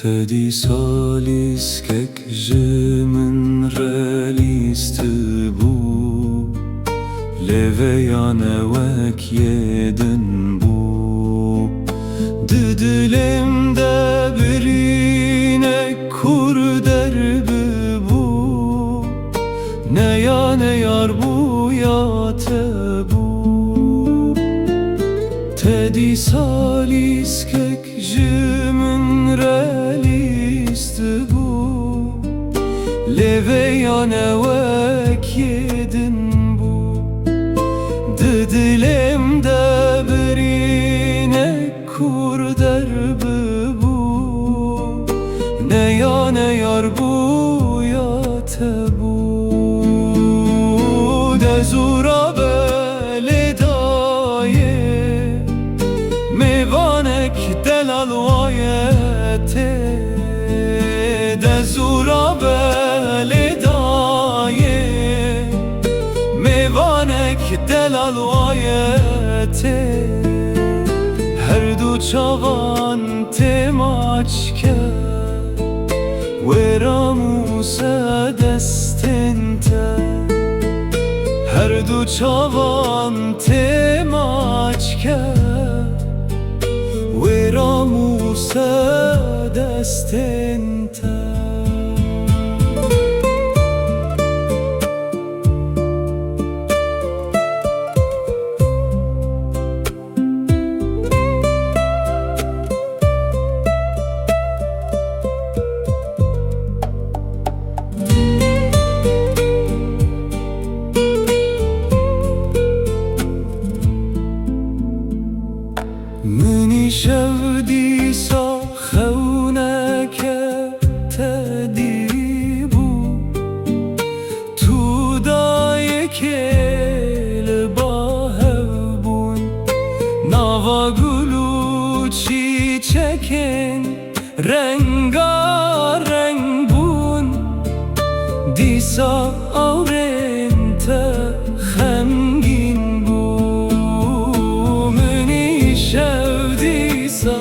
Tedi salis kek jimin relisti bu Leveyane vek yedin bu Didilimde birine kur derbi bu Ne yar bu ya tebu Tedi salis kek jimin relisti bu Leveyane vek yedin bu Didilimde birine kur derbi bu Ne yar bu ya tebu Dezura beledaye Mevanek delal vayete Dezura beledaye Mevanek delal vayete Her du çavan temaçke Veramuse destente Her du çavan temaçke Veramuse destente منی شودی سا خونک تدی بو تو دای کل با هبون نوا گلو چی چکن رنگا رنگ بون دیسا آورنت خمگین بو منی شودیسا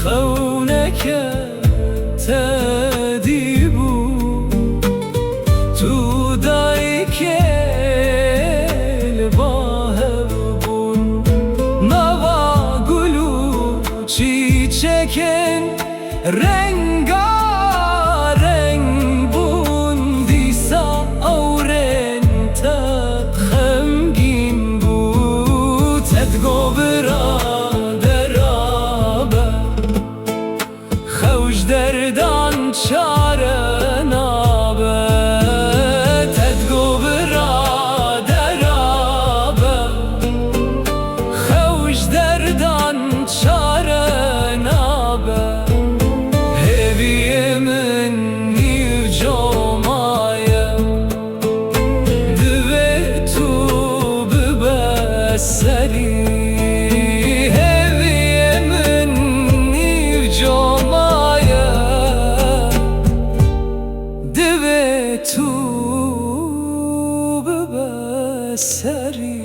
خونک تدی بو تو دای کل با هبون نوا گلو چی چکن رنگا رنگ بون دیسا آورنت خمگین بود تدگو برادرابه خوش دردان چاره نابه تدگو برادرابه خوش دردان چاره نابه هوی من نیو جامایه دوه تو ببسری هوی من نیو جامایه دوه تو ببسری